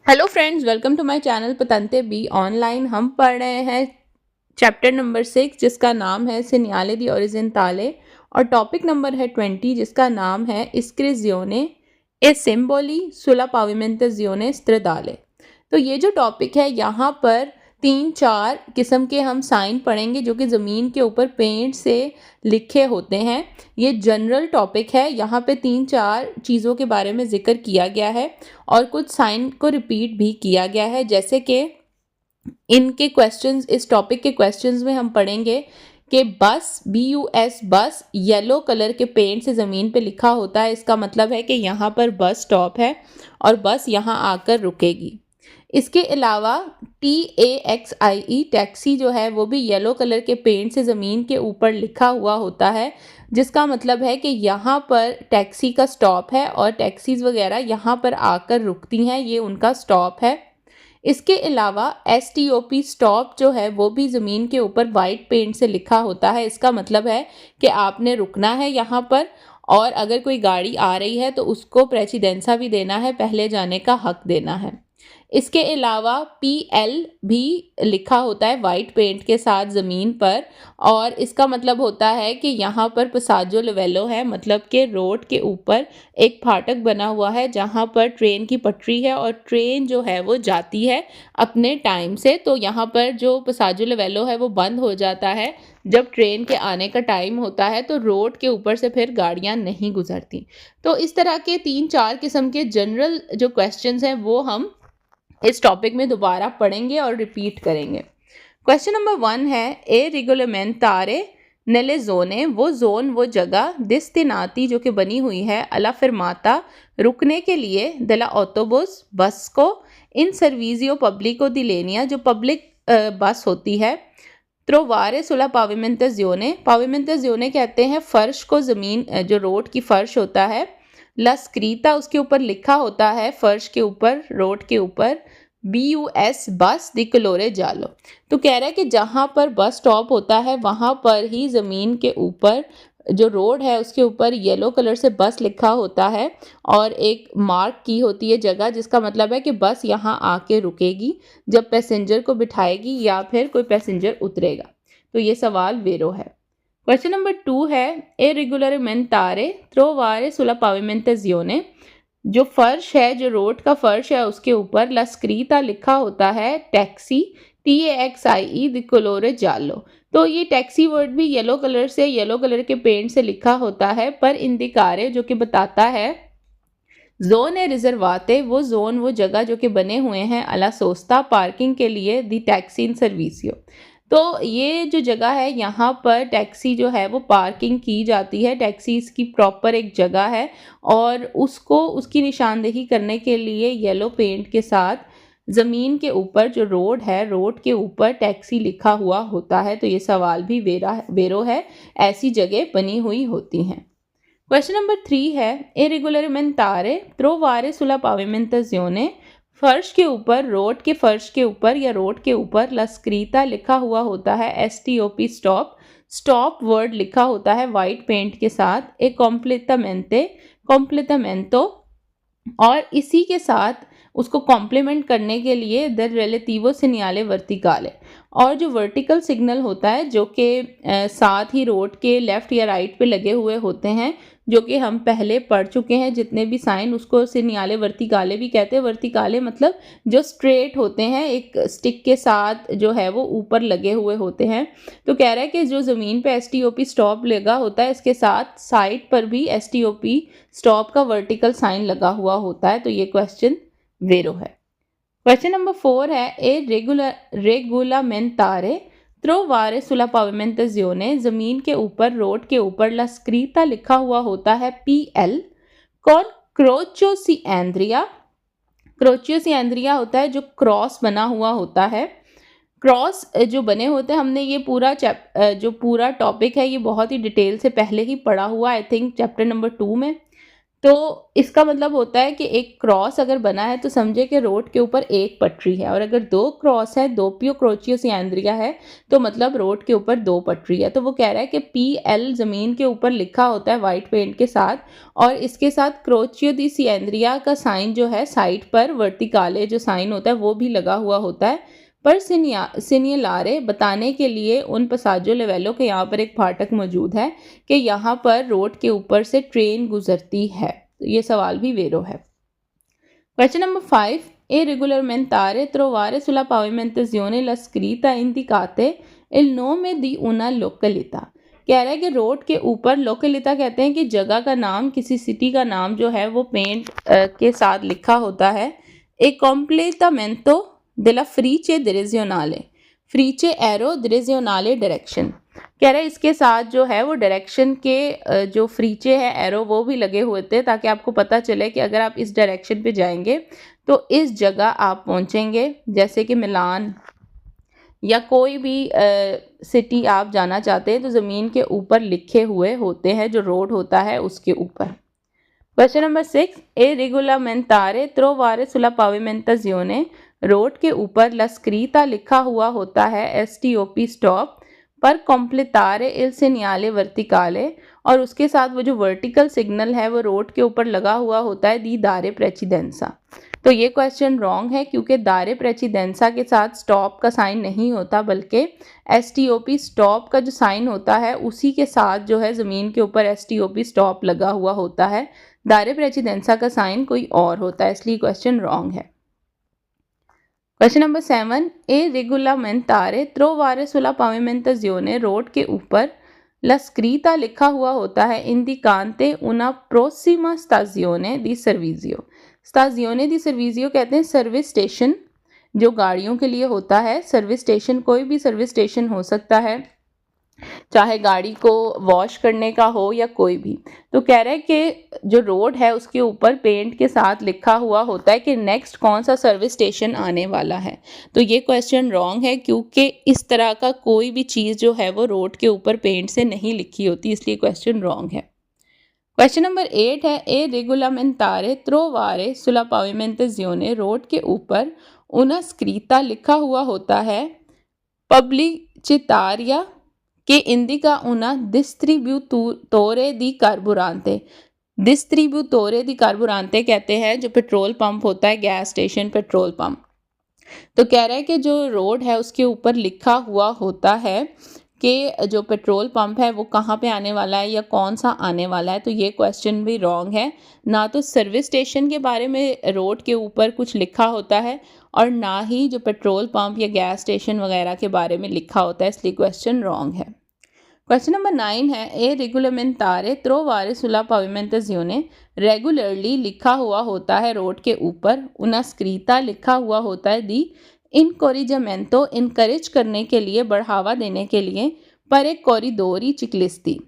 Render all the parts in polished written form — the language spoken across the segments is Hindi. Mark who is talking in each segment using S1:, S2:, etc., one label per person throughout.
S1: Hello friends, welcome to my channel पतंते बी ऑनलाइन। हम पढ़ रहे हैं चैप्टर नंबर 6 जिसका नाम है सेनियाले दी ओरिजेंटाले और टॉपिक नंबर है 20 जिसका नाम है इस्क्रिजियोने ए सिम्बोली सुला पाविमेंटाजियोने स्ट्रेदाले। तो ये जो टॉपिक है यहाँ पर 3-4 किस्म के हम साइन पढ़ेंगे जो कि ज़मीन के ऊपर पेंट से लिखे होते हैं। ये जनरल टॉपिक है, यहाँ पे 3-4 चीज़ों के बारे में जिक्र किया गया है और कुछ साइन को रिपीट भी किया गया है। जैसे कि इनके क्वेश्चंस, इस टॉपिक के क्वेश्चंस में हम पढ़ेंगे कि बस BUS बस येलो कलर के पेंट से ज़मीन पे लिखा होता है, इसका मतलब है कि यहाँ पर बस स्टॉप है और बस यहाँ आकर रुकेगी। इसके अलावा TAXIE टैक्सी जो है वो भी येलो कलर के पेंट से ज़मीन के ऊपर लिखा हुआ होता है, जिसका मतलब है कि यहाँ पर टैक्सी का स्टॉप है और टैक्सीज़ वगैरह यहाँ पर आकर रुकती हैं, ये उनका स्टॉप है। इसके अलावा STOP स्टॉप जो है वो भी ज़मीन के ऊपर वाइट पेंट से लिखा होता है, इसका मतलब है कि आपने रुकना है यहाँ पर और अगर कोई गाड़ी आ रही है तो उसको प्रेसिडेंसा भी देना है, पहले जाने का हक देना है। इसके अलावा PL भी लिखा होता है वाइट पेंट के साथ ज़मीन पर और इसका मतलब होता है कि यहाँ पर पसाजो लेवेलो है, मतलब कि रोड के ऊपर एक फाटक बना हुआ है जहाँ पर ट्रेन की पटरी है और ट्रेन जो है वो जाती है अपने टाइम से। तो यहाँ पर जो पसाजो लेवेलो है वो बंद हो जाता है जब ट्रेन के आने का टाइम होता है, तो रोड के ऊपर से फिर गाड़ियाँ नहीं गुजरती। तो इस तरह के 3-4 किस्म के जनरल जो क्वेश्चंस हैं वो हम इस टॉपिक में दोबारा पढ़ेंगे और रिपीट करेंगे। क्वेश्चन नंबर 1 है ए रिगोलेमेंटारे नेले जोने, वो जोन वो जगह दिस्तिनाती जो कि बनी हुई है अला फिरमाता रुकने के लिए दला ऑटोबुस बस को इन सर्विजियो पब्लिको दी लेनिया जो पब्लिक बस होती है। त्रोवारे सुला पाविमेंटाजियोने, पाविमेंटाजियोने कहते हैं फ़र्श को, ज़मीन जो रोड की फ़र्श होता है। ला स्क्रीता उसके ऊपर लिखा होता है फ़र्श के ऊपर, रोड के ऊपर। BUS बस दी कलोरे जालो, तो कह रहा है कि जहाँ पर बस स्टॉप होता है वहाँ पर ही ज़मीन के ऊपर जो रोड है उसके ऊपर येलो कलर से बस लिखा होता है और एक मार्क की होती है जगह, जिसका मतलब है कि बस यहाँ आके रुकेगी जब पैसेंजर को बिठाएगी या फिर कोई पैसेंजर उतरेगा। तो ये सवाल वेरो है। क्वेश्चन नंबर 2 है ए रेगुलरमेंटारे त्रोवारे सुला पाविमेंटाजियोने, जो फर्श है, जो रोड का फर्श है उसके ऊपर ला स्क्रीता लिखा होता है टैक्सी TAXIE दी कलोरे जालो। तो ये टैक्सी वर्ड भी येलो कलर के पेंट से लिखा होता है, पर इंदिकारे जो कि बताता है जोन है रिजर्वाते, वो जोन वो जगह जो कि बने हुए हैं अला सोस्ता पार्किंग के लिए दी टैक्सी इन सर्विसियो। तो ये जो जगह है यहाँ पर टैक्सी जो है वो पार्किंग की जाती है, टैक्सी इसकी प्रॉपर एक जगह है और उसको उसकी निशानदेही करने के लिए येलो पेंट के साथ ज़मीन के ऊपर जो रोड है, रोड के ऊपर टैक्सी लिखा हुआ होता है। तो ये सवाल भी वेरो है, ऐसी जगह बनी हुई होती हैं। क्वेश्चन नंबर 3 है ए रेगुलरमेंटारे त्रोवारे सुला पाविमेंटाजियोने, फर्श के ऊपर, रोड के फर्श के ऊपर या रोड के ऊपर ला स्क्रीता लिखा हुआ होता है STOP स्टॉप, स्टॉप वर्ड लिखा होता है वाइट पेंट के साथ। ए कॉम्प्लीटामेंटो और इसी के साथ उसको कॉम्प्लीमेंट करने के लिए द रिलेटिवो सेनियाले वर्टिकाले, और जो वर्टिकल सिग्नल होता है जो कि साथ ही रोड के लेफ़्ट या राइट पे लगे हुए होते हैं, जो कि हम पहले पढ़ चुके हैं जितने भी साइन, उसको सेनियाले वर्टिकाले भी कहते हैं। वर्टिकाले मतलब जो स्ट्रेट होते हैं, एक स्टिक के साथ जो है वो ऊपर लगे हुए होते हैं। तो कह रहा है कि जो ज़मीन पे STOP स्टॉप लगा होता है इसके साथ साइड पर भी STOP स्टॉप का वर्टिकल साइन लगा हुआ होता है। तो ये क्वेश्चन वेरो है। क्वेश्चन नंबर 4 है ए रेगुलामेंटारे त्रोवारे सुला पाविमेंटाजियोने, ज़मीन के ऊपर, रोड के ऊपर ला स्क्रीता लिखा हुआ होता है PL कौन क्रोचो सी एंद्रिया, क्रोचियो सी एंद्रिया होता है जो क्रॉस बना हुआ होता है। क्रॉस जो बने होते हैं, हमने ये जो पूरा टॉपिक है ये बहुत ही डिटेल से पहले ही पढ़ा हुआ, आई थिंक चैप्टर नंबर 2 में। तो इसका मतलब होता है कि एक क्रॉस अगर बना है तो समझे कि रोड के ऊपर एक पटरी है, और अगर दो क्रॉस है, दोपियो क्रोचियो सिएंद्रिया है, तो मतलब रोड के ऊपर दो पटरी है। तो वो कह रहा है कि PL ज़मीन के ऊपर लिखा होता है वाइट पेंट के साथ, और इसके साथ क्रोचियो दी सिएंद्रिया का साइन जो है साइड पर वर्टिकाले जो साइन होता है वो भी लगा हुआ होता है। पर सिनियलारे बताने के लिए उन पसाजो लेवेलो के यहाँ पर एक फाटक मौजूद है कि यहाँ पर रोड के ऊपर से ट्रेन गुजरती है। तो ये सवाल भी वेरो है। Question number 5, e regolarmente trovare sulla pavimentazione la scritta indicate il nome di una località। कह रहा है कि रोड के ऊपर, लोकेलिता कहते हैं कि जगह का नाम, किसी सिटी का नाम जो है वो पेंट के साथ लिखा होता है। ए completamento della frice direzionale, फ्रीचे एरो direzionale डायरेक्शन। कह रहे हैं इसके साथ जो है वो डायरेक्शन के जो फ्रीचे है एरो वो भी लगे हुए थे, ताकि आपको पता चले कि अगर आप इस डायरेक्शन पे जाएंगे तो इस जगह आप पहुंचेंगे। जैसे कि मिलान या कोई भी सिटी आप जाना चाहते हैं तो ज़मीन के ऊपर लिखे हुए होते हैं, जो रोड होता है उसके ऊपर। क्वेश्चन नंबर 6, ए regolamentare trovare sulla pavimentazione, road के ऊपर ला स्क्रीता लिखा हुआ होता है STOP स्टॉप, पर completare il segnale verticale, और उसके साथ वो जो वर्टिकल सिग्नल है वो रोड के ऊपर लगा हुआ होता है दी दारे प्रेसिडेंसा। तो ये क्वेश्चन रॉन्ग है, क्योंकि दारे प्रेसिडेंसा के साथ स्टॉप का साइन नहीं होता, बल्कि STOP स्टॉप का जो साइन होता है उसी के साथ जो है ज़मीन के ऊपर STOP स्टॉप लगा हुआ होता है। दारे प्रेसिडेंसा का साइन कोई और होता है, इसलिए क्वेश्चन रॉन्ग है। क्वेश्चन नंबर 7, ए regolamentare trovare sulla pavimentazione, road के ऊपर ला स्क्रीता लिखा हुआ होता है indicante una prossima stazione di servizio। स्टाजियोने दी सर्विजियो कहते हैं सर्विस स्टेशन, जो गाड़ियों के लिए होता है। सर्विस स्टेशन कोई भी सर्विस स्टेशन हो सकता है, चाहे गाड़ी को वॉश करने का हो या कोई भी। तो कह रहे हैं कि जो रोड है उसके ऊपर पेंट के साथ लिखा हुआ होता है कि नेक्स्ट कौन सा सर्विस स्टेशन आने वाला है। तो ये क्वेश्चन रॉन्ग है, क्योंकि इस तरह का कोई भी चीज़ जो है वो रोड के ऊपर पेंट से नहीं लिखी होती, इसलिए क्वेश्चन रॉन्ग है। क्वेश्चन नंबर 8 है, ए regolamentare trovare sulla pavimentazione, road के ऊपर una scritta लिखा हुआ होता है pubblicitaria che indica una distributore di carburante। डिस्ट्रीब्यूटोरे दी कार्बुरांते कहते हैं जो पेट्रोल पंप होता है, गैस स्टेशन, पेट्रोल पंप। तो कह रहा है कि जो रोड है उसके ऊपर लिखा हुआ होता है कि जो पेट्रोल पंप है वो कहाँ पे आने वाला है या कौन सा आने वाला है। तो ये क्वेश्चन भी रॉन्ग है। ना तो सर्विस स्टेशन के बारे में रोड के ऊपर कुछ लिखा होता है, और ना ही जो पेट्रोल पंप या गैस स्टेशन वगैरह के बारे में लिखा होता है, इसलिए क्वेश्चन रॉन्ग है। क्वेश्चन नंबर 9 है, ए regolamentare trovare sulla pavimentazione, regularly लिखा हुआ होता है रोड के ऊपर, una scritta लिखा हुआ होता है दी इनकोरिजामेंटो इनकरेज करने के लिए, बढ़ावा देने के लिए, पर एक कॉरिडोरी चिकलिस्ती,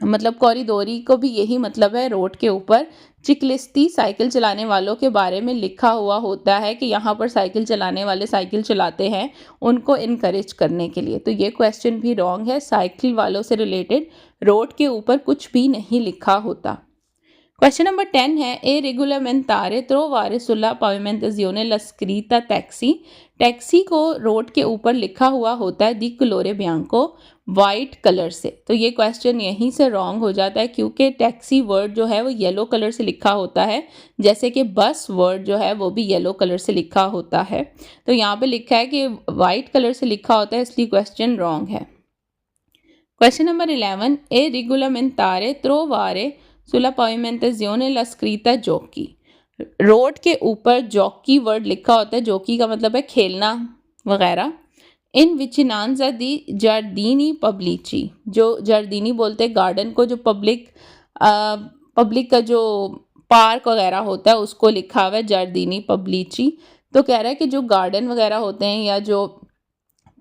S1: मतलब कॉरिडोरी को भी यही मतलब है, रोड के ऊपर चिकलिस्ती साइकिल चलाने वालों के बारे में लिखा हुआ होता है कि यहाँ पर साइकिल चलाने वाले साइकिल चलाते हैं, उनको इनकरेज करने के लिए। तो ये क्वेश्चन भी रॉन्ग है, साइकिल वालों से रिलेटेड रोड के ऊपर कुछ भी नहीं लिखा होता। क्वेश्चन नंबर 10 है, ए regolamentare trovare sulla pavimentazione la scritta taxi, taxi को रोड के ऊपर लिखा हुआ होता है दी कलोरे बियांको, वाइट कलर से। तो ये क्वेश्चन यहीं से रॉन्ग हो जाता है, क्योंकि टैक्सी वर्ड जो है वो येलो कलर से लिखा होता है, जैसे कि बस वर्ड जो है वो भी येलो कलर से लिखा होता है। तो यहाँ पे लिखा है कि वाइट कलर से लिखा होता है, इसलिए क्वेश्चन रॉन्ग है। क्वेश्चन नंबर 11, ए regolamentare trovare sulla pavimentazione la scritta giochi, road के ऊपर जॉकी वर्ड लिखा होता है, जॉकी का मतलब है खेलना वगैरह। इन विचिनांजा दी जर्दीनी पब्लिची, जो जर्दीनी बोलते हैं गार्डन को, जो पब्लिक का जो पार्क वगैरह होता है उसको लिखा हुआ है जर्दीनी पब्लिची। तो कह रहा है कि जो गार्डन वगैरह होते हैं या जो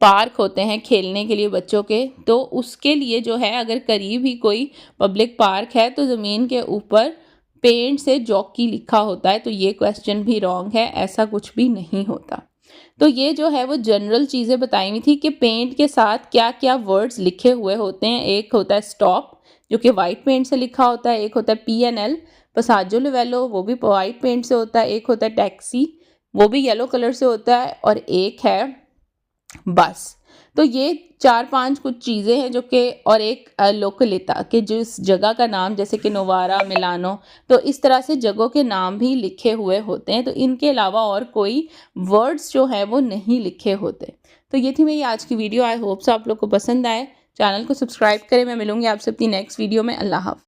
S1: पार्क होते हैं खेलने के लिए बच्चों के, तो उसके लिए जो है अगर करीब ही कोई पब्लिक पार्क है तो ज़मीन के ऊपर पेंट से जॉकी लिखा होता है। तो ये क्वेश्चन भी रॉन्ग है, ऐसा कुछ भी नहीं होता। तो ये जो है वो जनरल चीज़ें बताई हुई थी कि पेंट के साथ क्या क्या वर्ड्स लिखे हुए होते हैं। एक होता है स्टॉप, जो कि वाइट पेंट से लिखा होता है, एक होता है PNL, पसाजो लिवेलो वो भी वाइट पेंट से होता है, एक होता है टैक्सी वो भी येलो कलर से होता है, और एक है बस। तो ये 4-5 कुछ चीज़ें हैं जो कि, और एक लोकलिता कि जिस जगह का नाम, जैसे कि नोवारा, मिलानो, तो इस तरह से जगहों के नाम भी लिखे हुए होते हैं। तो इनके अलावा और कोई वर्ड्स जो हैं वो नहीं लिखे होते। तो ये थी मेरी आज की वीडियो। आई होप सो आप लोग को पसंद आए। चैनल को सब्सक्राइब करें। मैं मिलूंगी आपसे अपनी नेक्स्ट वीडियो में। अल्लाह हाफ़िज़।